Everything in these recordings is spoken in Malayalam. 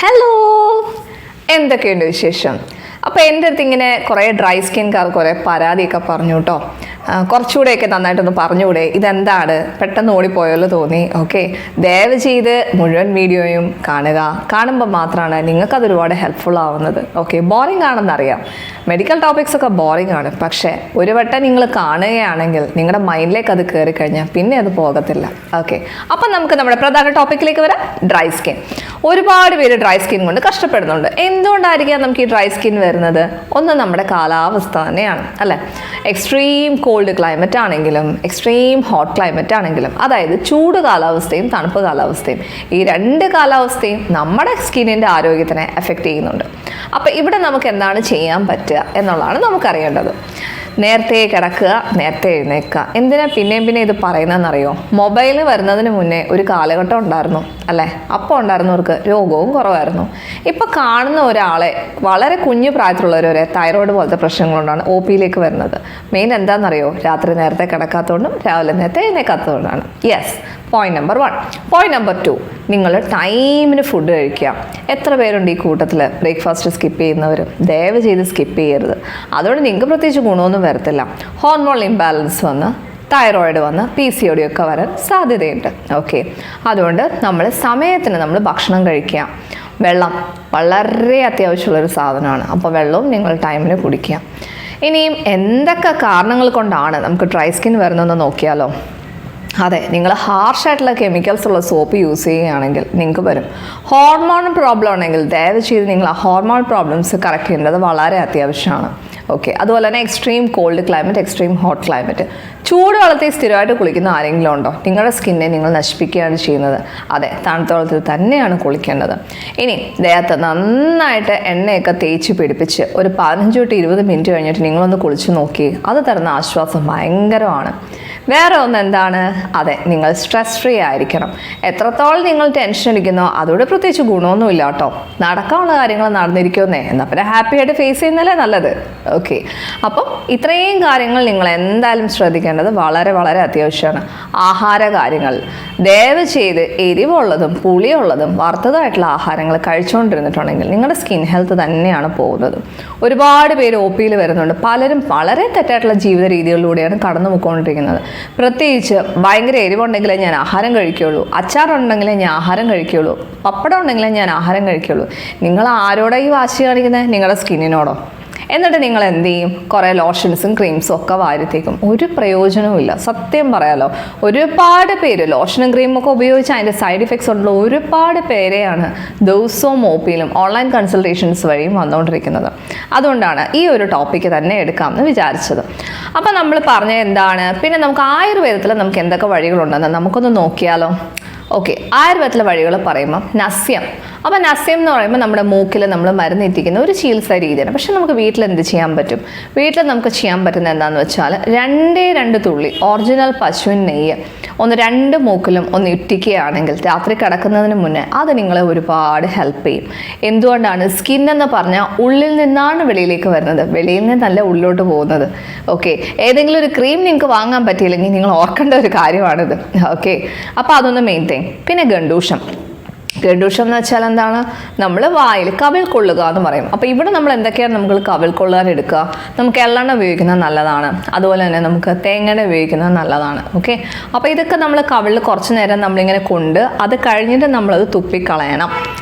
ഹലോ, എന്തൊക്കെയുണ്ട് വിശേഷം? അപ്പോൾ എൻ്റെ അടുത്ത് ഇങ്ങനെ കുറേ ഡ്രൈ സ്കിൻകാർ കുറേ പരാതിയൊക്കെ പറഞ്ഞു കേട്ടോ. കുറച്ചുകൂടെയൊക്കെ നന്നായിട്ടൊന്ന് പറഞ്ഞുകൂടെ, ഇതെന്താണ് പെട്ടെന്ന് ഓടിപ്പോയല്ലോ തോന്നി. ഓക്കെ, ദയവ് ചെയ്ത് മുഴുവൻ വീഡിയോയും കാണുമ്പോൾ മാത്രമാണ് നിങ്ങൾക്കത് ഒരുപാട് ഹെൽപ്ഫുൾ ആവുന്നത്. ഓക്കെ, ബോറിംഗ് ആണെന്നറിയാം, മെഡിക്കൽ ടോപ്പിക്സ് ഒക്കെ ബോറിംഗ് ആണ്. പക്ഷേ ഒരു വട്ടം നിങ്ങൾ കാണുകയാണെങ്കിൽ നിങ്ങളുടെ മൈൻഡിലേക്ക് അത് കയറി കഴിഞ്ഞാൽ പിന്നെ അത് പോകത്തില്ല. ഓക്കെ, അപ്പം നമുക്ക് നമ്മുടെ പ്രധാന ടോപ്പിക്കിലേക്ക് വരാം. Dry skin. ഒരുപാട് പേര് ഡ്രൈ സ്കിൻ കൊണ്ട് കഷ്ടപ്പെടുന്നുണ്ട്. എന്തുകൊണ്ടായിരിക്കാം നമുക്ക് ഈ ഡ്രൈ സ്കിൻ വരുന്നത്? ഒന്ന് നമ്മുടെ കാലാവസ്ഥ തന്നെയാണ്, അല്ലേ? എക്സ്ട്രീം കോൾഡ് ക്ലൈമറ്റ് ആണെങ്കിലും എക്സ്ട്രീം ഹോട്ട് ക്ലൈമറ്റ് ആണെങ്കിലും, അതായത് ചൂട് കാലാവസ്ഥയും തണുപ്പ് കാലാവസ്ഥയും, ഈ രണ്ട് കാലാവസ്ഥയും നമ്മുടെ സ്കിന്നിൻ്റെ ആരോഗ്യത്തിനെ എഫക്റ്റ് ചെയ്യുന്നുണ്ട്. അപ്പോൾ ഇവിടെ നമുക്ക് എന്താണ് ചെയ്യാൻ പറ്റുക എന്നുള്ളതാണ് നമുക്കറിയേണ്ടത്. നേരത്തെ കിടക്കുക, നേരത്തെ എഴുന്നേൽക്കുക. എന്തിനാ പിന്നെ ഇത് പറയുന്നതെന്നറിയോ? മൊബൈൽ വരുന്നതിന് മുന്നേ ഒരു കാലഘട്ടം ഉണ്ടായിരുന്നു, അല്ലേ? അപ്പോൾ ഉണ്ടായിരുന്നവർക്ക് രോഗവും കുറവായിരുന്നു. ഇപ്പോൾ കാണുന്ന ഒരാളെ വളരെ കുഞ്ഞു പ്രായത്തിലുള്ളവർ വരെ തൈറോയ്ഡ് പോലത്തെ പ്രശ്നങ്ങളുകൊണ്ടാണ് ഒ പിയിലേക്ക് വരുന്നത്. മെയിൻ എന്താണെന്നറിയോ? രാത്രി നേരത്തെ കിടക്കാത്തതുകൊണ്ടും രാവിലെ നേരത്തെ എഴുന്നേൽക്കാത്തതുകൊണ്ടാണ്. Yes, point number 1. Point number 2, നിങ്ങൾ ടൈമിന് ഫുഡ് കഴിക്കുക. എത്ര പേരുണ്ട് ഈ കൂട്ടത്തിൽ ബ്രേക്ക്ഫാസ്റ്റ് സ്കിപ്പ് ചെയ്യുന്നവർ? ദയവ് ചെയ്ത് സ്കിപ്പ് ചെയ്യരുത്. അതുകൊണ്ട് നിങ്ങൾക്ക് പ്രത്യേകിച്ച് ഗുണമൊന്നും വരത്തില്ല. ഹോർമോൺ ഇംബാലൻസ് വന്ന് തൈറോയിഡ് വന്ന് PCOD ഒക്കെ വരാൻ സാധ്യതയുണ്ട്. ഓക്കെ, അതുകൊണ്ട് നമ്മൾ സമയത്തിന് നമ്മൾ ഭക്ഷണം കഴിക്കുക. വെള്ളം വളരെ അത്യാവശ്യമുള്ളൊരു സാധനമാണ്. അപ്പോൾ വെള്ളവും നിങ്ങൾ ടൈമിന് കുടിക്കുക. ഇനിയും എന്തൊക്കെ കാരണങ്ങൾ കൊണ്ടാണ് നമുക്ക് ഡ്രൈ സ്കിൻ വരുന്നതെന്ന് നോക്കിയാലോ? അതെ, നിങ്ങൾ ഹാർഷായിട്ടുള്ള കെമിക്കൽസ് ഉള്ള സോപ്പ് യൂസ് ചെയ്യുകയാണെങ്കിൽ നിങ്ങൾക്ക് വരും. ഹോർമോൺ പ്രോബ്ലം ഉണ്ടെങ്കിൽ ദയവ് ചെയ്ത് നിങ്ങൾ ആ ഹോർമോൺ പ്രോബ്ലംസ് കറക്റ്റ് ചെയ്യേണ്ടത് വളരെ അത്യാവശ്യമാണ്. ഓക്കെ, അതുപോലെ തന്നെ extreme called climate, extreme hot climate. ചൂട് വെള്ളത്തിൽ സ്ഥിരമായിട്ട് കുളിക്കുന്ന ആരെങ്കിലും ഉണ്ടോ? നിങ്ങളുടെ സ്കിന്നെ നിങ്ങൾ നശിപ്പിക്കുകയാണ് ചെയ്യുന്നത്. അതെ, തണുത്ത വെള്ളത്തിൽ തന്നെയാണ് കുളിക്കേണ്ടത്. ഇനി ദേഹത്ത് നന്നായിട്ട് എണ്ണയൊക്കെ തേച്ച് പിടിപ്പിച്ച് ഒരു 15 to 20 മിനിറ്റ് കഴിഞ്ഞിട്ട് നിങ്ങളൊന്ന് കുളിച്ച് നോക്കി. അത് തരുന്ന ആശ്വാസം ഭയങ്കരമാണ്. വേറെ ഒന്ന് എന്താണ്? അതെ, നിങ്ങൾ സ്ട്രെസ് ഫ്രീ ആയിരിക്കണം. എത്രത്തോളം നിങ്ങൾ ടെൻഷൻ അടിക്കുന്നോ അതോടെ പ്രത്യേകിച്ച് ഗുണമൊന്നുമില്ല കേട്ടോ. നടക്കാനുള്ള കാര്യങ്ങൾ നടന്നിരിക്കുമെന്നേ, എന്നാൽ പിന്നെ ഹാപ്പി ആയിട്ട് ഫേസ് ചെയ്യുന്നതല്ലേ നല്ലത്. ഓക്കെ, അപ്പം ഇത്രയും കാര്യങ്ങൾ നിങ്ങൾ എന്തായാലും ശ്രദ്ധിക്കേണ്ടത് വളരെ വളരെ അത്യാവശ്യമാണ്. ആഹാര കാര്യങ്ങൾ ദയവ് ചെയ്ത് എരിവുള്ളതും പുളിയുള്ളതും വറുത്തതായിട്ടുള്ള ആഹാരങ്ങൾ കഴിച്ചുകൊണ്ടിരുന്നിട്ടുണ്ടെങ്കിൽ നിങ്ങളുടെ സ്കിൻ ഹെൽത്ത് തന്നെയാണ് പോകുന്നത്. ഒരുപാട് പേര് ഒ പിയിൽ വരുന്നുണ്ട്. പലരും വളരെ തെറ്റായിട്ടുള്ള ജീവിത രീതികളിലൂടെയാണ് കടന്നു പോയിക്കൊണ്ടിരിക്കുന്നത്. പ്രത്യേകിച്ച് ഭയങ്കര എരിവുണ്ടെങ്കിലേ ഞാൻ ആഹാരം കഴിക്കുകയുള്ളൂ, അച്ചാറുണ്ടെങ്കിലേ ഞാൻ ആഹാരം കഴിക്കുകയുള്ളൂ, പപ്പടം ഉണ്ടെങ്കിലേ ഞാൻ ആഹാരം കഴിക്കുകയുള്ളൂ. നിങ്ങൾ ആരോടാണ് ഈ വാശി കാണിക്കുന്നത്? നിങ്ങളുടെ സ്കിന്നിനോടോ? എന്നിട്ട് നിങ്ങൾ എന്ത് ചെയ്യും? കുറേ ലോഷൻസും ക്രീംസും ഒക്കെ വാരിത്തേക്കും. ഒരു പ്രയോജനവും സത്യം പറയാലോ. ഒരുപാട് പേര് ലോഷനും ക്രീമും ഒക്കെ ഉപയോഗിച്ച് അതിൻ്റെ സൈഡ് ഇഫക്ട്സ് ഉള്ള ഒരുപാട് പേരെയാണ് ദിവസവും ഒ പിയിലും ഓൺലൈൻ കൺസൾട്ടേഷൻസ് വഴിയും വന്നുകൊണ്ടിരിക്കുന്നത്. അതുകൊണ്ടാണ് ഈ ഒരു ടോപ്പിക്ക് തന്നെ എടുക്കാമെന്ന് വിചാരിച്ചത്. അപ്പം നമ്മൾ പറഞ്ഞ എന്താണ്? പിന്നെ നമുക്ക് ആയുർവേദത്തിൽ നമുക്ക് എന്തൊക്കെ വഴികളുണ്ടെന്ന് നമുക്കൊന്ന് നോക്കിയാലോ? ഓക്കെ, ആയുർവേദത്തിലെ വഴികൾ പറയുമ്പോൾ നസ്യം. അപ്പോൾ നസ്യം എന്ന് പറയുമ്പോൾ നമ്മുടെ മൂക്കിൽ നമ്മൾ മരുന്ന് എത്തിക്കുന്ന ഒരു ചികിത്സാ രീതിയാണ്. പക്ഷെ നമുക്ക് വീട്ടിൽ എന്ത് ചെയ്യാൻ പറ്റും? വീട്ടിൽ നമുക്ക് ചെയ്യാൻ പറ്റുന്നത് എന്താണെന്ന് വെച്ചാൽ 2 തുള്ളി ഒറിജിനൽ പശുവിൻ നെയ്യ് ഒന്ന് 2 മൂക്കിലും ഒന്ന് ഇട്ടിക്കുകയാണെങ്കിൽ രാത്രി കിടക്കുന്നതിന് മുന്നേ അത് നിങ്ങളെ ഒരുപാട് ഹെൽപ്പ് ചെയ്യും. എന്തുകൊണ്ടാണ്? സ്കിൻ എന്ന് പറഞ്ഞാൽ ഉള്ളിൽ നിന്നാണ് വെളിയിലേക്ക് വരുന്നത്, വെളിയിൽ നിന്നല്ല ഉള്ളിലോട്ട് പോകുന്നത്. ഓക്കെ, ഏതെങ്കിലും ഒരു ക്രീം നിങ്ങൾക്ക് വാങ്ങാൻ പറ്റിയില്ലെങ്കിൽ നിങ്ങൾ ഓർക്കേണ്ട ഒരു കാര്യമാണിത്. ഓക്കെ, അപ്പോൾ അതൊന്ന് മെയിൻറ്റെയിൻ. പിന്നെ ഗണ്ടൂഷം എന്ന് വെച്ചാൽ എന്താണ്? നമ്മൾ വായിൽ കവിൾ കൊള്ളുക എന്ന് പറയും. അപ്പോൾ ഇവിടെ നമ്മൾ എന്തൊക്കെയാണ് നമുക്ക് കവിൾ കൊള്ളാൻ എടുക്കുക? നമുക്ക് എള്ളെണ്ണ ഉപയോഗിക്കുന്നത് നല്ലതാണ്. അതുപോലെ തന്നെ നമുക്ക് തേങ്ങ ഉപയോഗിക്കുന്നത് നല്ലതാണ്. ഓക്കെ, അപ്പോൾ ഇതൊക്കെ നമ്മൾ കവിളിൽ കുറച്ച് നേരം നമ്മളിങ്ങനെ കൊണ്ട് അത് കഴിഞ്ഞിട്ട് നമ്മളത് തുപ്പിക്കളയണം.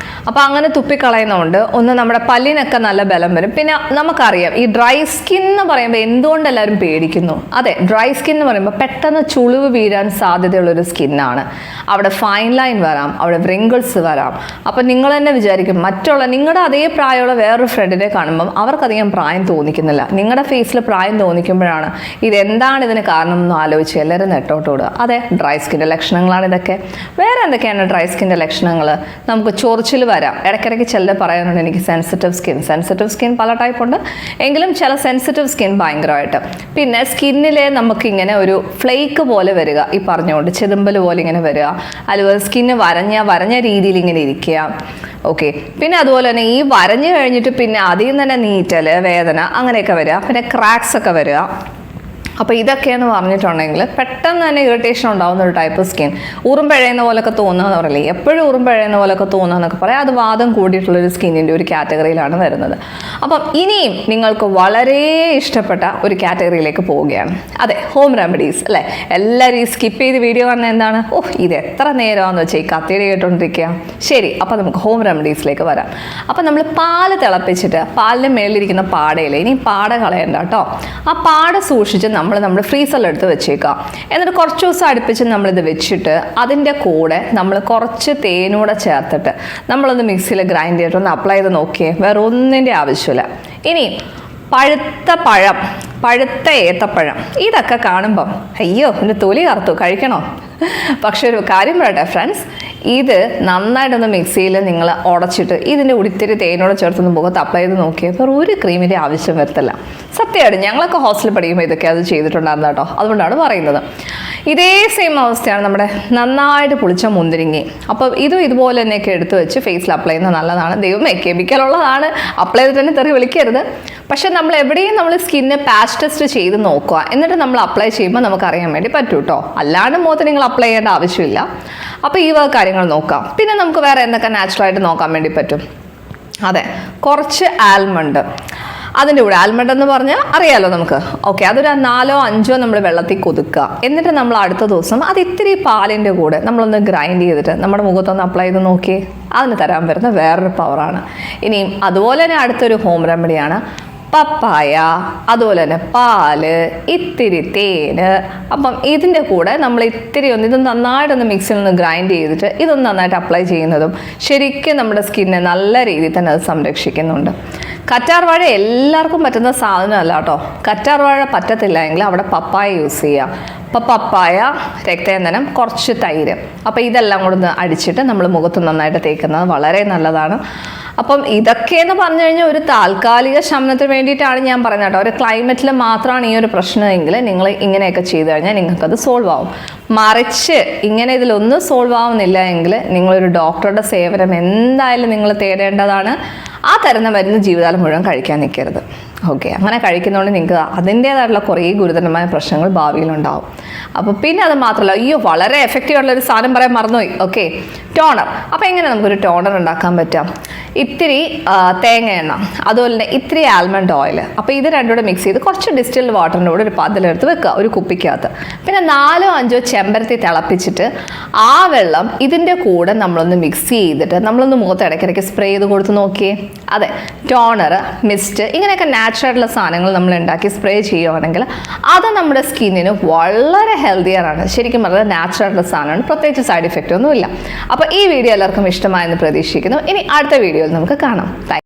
അപ്പോൾ അങ്ങനെ തുപ്പിക്കളയുന്നതുകൊണ്ട് ഒന്ന് നമ്മുടെ പല്ലിനൊക്കെ നല്ല ബലം വരും. പിന്നെ നമുക്കറിയാം ഈ ഡ്രൈ സ്കിൻ എന്ന് പറയുമ്പോൾ എന്തുകൊണ്ട് എല്ലാവരും പേടിക്കുന്നു? അതെ, ഡ്രൈ സ്കിൻ എന്ന് പറയുമ്പോൾ പെട്ടെന്ന് ചുളിവ് വീഴാൻ സാധ്യതയുള്ളൊരു സ്കിന്നാണ്. അവിടെ ഫൈൻ ലൈൻ വരാം, അവിടെ വ്രിങ്കിൾസ് വരാം. അപ്പോൾ നിങ്ങൾ തന്നെ വിചാരിക്കും മറ്റുള്ള നിങ്ങളുടെ അതേ പ്രായമുള്ള വേറൊരു ഫ്രണ്ടിനെ കാണുമ്പം അവർക്കധികം പ്രായം തോന്നിക്കുന്നില്ല. നിങ്ങളുടെ ഫേസിൽ പ്രായം തോന്നിക്കുമ്പോഴാണ് ഇതെന്താണ് ഇതിന് കാരണം എന്ന് ആലോചിച്ച് എല്ലാവരും നെട്ടോട്ട് വിടുക. അതെ, ഡ്രൈ സ്കിൻ്റെ ലക്ഷണങ്ങളാണ് ഇതൊക്കെ. വേറെ എന്തൊക്കെയാണ് ഡ്രൈ സ്കിൻ്റെ ലക്ഷണങ്ങൾ? നമുക്ക് ചൊറിച്ചിൽ വരാം. ഇടയ്ക്കിടയ്ക്ക് ചിലർ പറയാനുണ്ട് എനിക്ക് സെൻസിറ്റീവ് സ്കിൻ പല ടൈപ്പ് ഉണ്ട്, എങ്കിലും ചില സെൻസിറ്റീവ് സ്കിൻ ഭയങ്കരമായിട്ട്. പിന്നെ സ്കിന്നിലെ നമുക്കിങ്ങനെ ഒരു ഫ്ലേക്ക് പോലെ വരിക, ഈ പറഞ്ഞുകൊണ്ട് ചെതുമ്പൽ പോലെ ഇങ്ങനെ വരിക, അതുപോലെ സ്കിന്ന് വരഞ്ഞ രീതിയിൽ ഇങ്ങനെ ഇരിക്കുക. ഓക്കെ, പിന്നെ അതുപോലെ തന്നെ ഈ വരഞ്ഞു കഴിഞ്ഞിട്ട് പിന്നെ അതിൽ നിന്ന് തന്നെ നീറ്റൽ, വേദന അങ്ങനെയൊക്കെ വരിക. പിന്നെ ക്രാക്സ് ഒക്കെ വരിക. അപ്പോൾ ഇതൊക്കെയെന്ന് പറഞ്ഞിട്ടുണ്ടെങ്കിൽ പെട്ടെന്ന് തന്നെ ഇറിറ്റേഷൻ ഉണ്ടാകുന്ന ഒരു ടൈപ്പ് സ്കിൻ. ഉറുമ്പഴയുന്ന പോലൊക്കെ തോന്നുക പറയില്ലേ, എപ്പോഴും ഉറുമ്പഴയുന്ന പോലൊക്കെ തോന്നുക എന്നൊക്കെ പറയാം. അത് വാദം കൂടിയിട്ടുള്ളൊരു സ്കിന്നിൻ്റെ ഒരു കാറ്റഗറിയിലാണ് വരുന്നത്. അപ്പം ഇനിയും നിങ്ങൾക്ക് വളരെ ഇഷ്ടപ്പെട്ട ഒരു കാറ്റഗറിയിലേക്ക് പോവുകയാണ്. അതെ, ഹോം റെമഡീസ് അല്ലേ. എല്ലാവരും ഈ സ്കിപ്പ് ചെയ്ത് വീഡിയോ കാണുന്നത് എന്താണ്? ഇത് എത്ര നേരമാണെന്ന് വെച്ചാൽ ഈ കത്തിയുടെ കേട്ടോണ്ടിരിക്കുക. ശരി, അപ്പോൾ നമുക്ക് ഹോം റെമഡീസിലേക്ക് വരാം. അപ്പം നമ്മൾ പാല് തിളപ്പിച്ചിട്ട് പാലിൻ്റെ മേളിലിരിക്കുന്ന പാടയില്ലേ, ഇനി പാട കളയണ്ട കേട്ടോ. ആ പാട സൂക്ഷിച്ച് നമ്മൾ ഫ്രീസറിലെടുത്ത് വെച്ചേക്കാം. എന്നിട്ട് കുറച്ച് ദിവസം അടുപ്പിച്ച് നമ്മളിത് വെച്ചിട്ട് അതിൻ്റെ കൂടെ നമ്മൾ കുറച്ച് തേനൂടെ ചേർത്തിട്ട് നമ്മളൊന്ന് മിക്സിയിൽ ഗ്രൈൻഡ് ചെയ്തിട്ടൊന്ന് അപ്ലൈ ചെയ്ത് നോക്കിയേ. വേറെ ഒന്നിൻ്റെ ആവശ്യമില്ല. ഇനി പഴുത്ത ഏത്തപ്പഴം ഇതൊക്കെ കാണുമ്പം അയ്യോ എൻ്റെ തൊലി കറുത്തു, കഴിക്കണോ? പക്ഷെ ഒരു കാര്യം പറയട്ടെ ഫ്രണ്ട്സ്, ഇത് നന്നായിട്ടൊന്ന് മിക്സിയിൽ നിങ്ങൾ ഉടച്ചിട്ട് ഇതിൻ്റെ ഉടിത്തിരി തേനോടെ ചേർത്തൊന്ന് മുഖത്ത് അപ്ലൈ ചെയ്ത് നോക്കിയാൽ വേറെ ഒരു ക്രീമിൻ്റെ ആവശ്യം വരത്തില്ല. സത്യമായിട്ട് ഞങ്ങളൊക്കെ ഹോസ്റ്റലിൽ പഠിക്കുമ്പോൾ ഇതൊക്കെ അത് ചെയ്തിട്ടുണ്ടായിരുന്നു കേട്ടോ. അതുകൊണ്ടാണ് പറയുന്നത്. ഇതേ സെയിം അവസ്ഥയാണ് നമ്മുടെ നന്നായിട്ട് പുളിച്ച മുന്തിരിങ്ങി. അപ്പോൾ ഇതുപോലെ തന്നെയൊക്കെ എടുത്ത് വെച്ച് ഫേസിൽ അപ്ലൈ ചെയ്യുന്നത് നല്ലതാണ്. ദൈവമേ, കെമിക്കലുള്ളതാണ്, അപ്ലൈ ചെയ്തിട്ട് തന്നെ തെറി വിളിക്കരുത്. പക്ഷെ നമ്മൾ എവിടെയും നമ്മൾ സ്കിന്ന് പാച്ച് ടെസ്റ്റ് ചെയ്ത് നോക്കുക, എന്നിട്ട് നമ്മൾ അപ്ലൈ ചെയ്യുമ്പോൾ നമുക്ക് അറിയാൻ വേണ്ടി പറ്റും കേട്ടോ. അല്ലാണ്ട് മുഖത്ത് നിങ്ങൾ അപ്ലൈ ചെയ്യേണ്ട ആവശ്യമില്ല. അപ്പോൾ ഈ വക കാര്യങ്ങൾ നോക്കാം. പിന്നെ നമുക്ക് വേറെ എന്തൊക്കെ നാച്ചുറലായിട്ട് നോക്കാൻ വേണ്ടി പറ്റും? അതെ, കുറച്ച് ആൽമണ്ട്. അതിൻ്റെ കൂടെ ആൽമണ്ട് എന്ന് പറഞ്ഞാൽ അറിയാലോ നമുക്ക്. ഓക്കെ, അതൊരു 4-5 നമ്മൾ വെള്ളത്തിൽ കൊതുക്കുക. എന്നിട്ട് നമ്മൾ അടുത്ത ദിവസം അത് ഇത്തിരി പാലിൻ്റെ കൂടെ നമ്മളൊന്ന് ഗ്രൈൻഡ് ചെയ്തിട്ട് നമ്മുടെ മുഖത്തൊന്ന് അപ്ലൈ ചെയ്ത് നോക്കി. അതിന് തരാൻ പറ്റുന്ന വേറൊരു പവറാണ്. ഇനിയും അതുപോലെ തന്നെ അടുത്തൊരു ഹോം റെമഡിയാണ് പപ്പായ, അതുപോലെ തന്നെ പാല്, ഇത്തിരി തേന്. അപ്പം ഇതിൻ്റെ കൂടെ നമ്മൾ ഇത് നന്നായിട്ടൊന്ന് മിക്സിയിൽ നിന്ന് ഗ്രൈൻഡ് ചെയ്തിട്ട് ഇതൊന്ന് നന്നായിട്ട് അപ്ലൈ ചെയ്യുന്നതും ശരിക്കും നമ്മുടെ സ്കിന്നെ നല്ല രീതിയിൽ തന്നെ അത് സംരക്ഷിക്കുന്നുണ്ട്. കറ്റാർ വാഴ എല്ലാവർക്കും പറ്റുന്ന സാധനമല്ല കേട്ടോ. കറ്റാർ വാഴ പറ്റത്തില്ല എങ്കിൽ അവിടെ പപ്പായ യൂസ് ചെയ്യുക. അപ്പോൾ പപ്പായ, രക്തചന്ദനം, കുറച്ച് തൈര്, അപ്പോൾ ഇതെല്ലാം കൂടെ ഒന്ന് അടിച്ചിട്ട് നമ്മൾ മുഖത്ത് നന്നായിട്ട് തേക്കുന്നത് വളരെ നല്ലതാണ്. അപ്പം ഇതൊക്കെയെന്ന് പറഞ്ഞു കഴിഞ്ഞാൽ ഒരു താൽക്കാലിക ശമനത്തിന് വേണ്ടിയിട്ടാണ് ഞാൻ പറയുന്നത് കേട്ടോ. ഒരു ക്ലൈമറ്റിൽ മാത്രമാണ് ഈ ഒരു പ്രശ്നമെങ്കിൽ നിങ്ങൾ ഇങ്ങനെയൊക്കെ ചെയ്തു കഴിഞ്ഞാൽ നിങ്ങൾക്കത് സോൾവ് ആവും. മറിച്ച് ഇങ്ങനെ ഇതിലൊന്നും സോൾവ് ആവുന്നില്ല എങ്കിൽ നിങ്ങളൊരു ഡോക്ടറുടെ സേവനം എന്തായാലും നിങ്ങൾ തേടേണ്ടതാണ്. ആ തരുന്ന മരുന്ന് ജീവിതകാലം മുഴുവൻ കഴിക്കാൻ നിൽക്കരുത്. ഓക്കെ, അങ്ങനെ കഴിക്കുന്നതുകൊണ്ട് നിങ്ങൾക്ക് അതിൻ്റേതായിട്ടുള്ള കുറേ ഗുരുതരമായ പ്രശ്നങ്ങൾ ഭാവിയിലുണ്ടാവും. അപ്പോൾ പിന്നെ അത് മാത്രമല്ല, വളരെ എഫക്റ്റീവ് ആയിട്ടുള്ളൊരു സാധനം പറയാൻ മറന്നുപോയി. Okay, toner. അപ്പോൾ എങ്ങനെ നമുക്കൊരു ടോണർ ഉണ്ടാക്കാൻ പറ്റാം? ഇത്തിരി തേങ്ങ എണ്ണ, അതുപോലെ തന്നെ ഇത്തിരി ആൽമണ്ട് ഓയിൽ. അപ്പോൾ ഇത് രണ്ടും കൂടെ മിക്സ് ചെയ്ത് കുറച്ച് ഡിസ്റ്റിൽഡ് വാട്ടറിൻ്റെ കൂടെ ഒരു പാത്രത്തിലെടുത്ത് വെക്കുക, ഒരു കുപ്പിക്കകത്ത്. പിന്നെ 4-5 ചെമ്പരത്തി തിളപ്പിച്ചിട്ട് ആ വെള്ളം ഇതിൻ്റെ കൂടെ നമ്മളൊന്ന് മിക്സ് ചെയ്തിട്ട് നമ്മളൊന്ന് മുഖത്ത് ഇടയ്ക്കിടയ്ക്ക് സ്പ്രേ ചെയ്ത് കൊടുത്ത് നോക്കിയേ. അതെ, ടോണർ, മിസ്റ്റ്, ഇങ്ങനെയൊക്കെ നാച്ചുറൽ സാധനങ്ങൾ നമ്മൾ ഉണ്ടാക്കി സ്പ്രേ ചെയ്യുകയാണെങ്കിൽ അത് നമ്മുടെ സ്കിന്നിന് വളരെ ഹെൽത്തിയറാണ്. ശരിക്കും പറഞ്ഞാൽ നാച്ചുറൽ സാധനമാണ്, പ്രത്യേകിച്ച് സൈഡ് ഇഫക്റ്റ് ഒന്നുമില്ല. അപ്പോൾ ഈ വീഡിയോ എല്ലാവർക്കും ഇഷ്ടമായെന്ന് പ്രതീക്ഷിക്കുന്നു. ഇനി അടുത്ത വീഡിയോയിൽ നമുക്ക് കാണാം.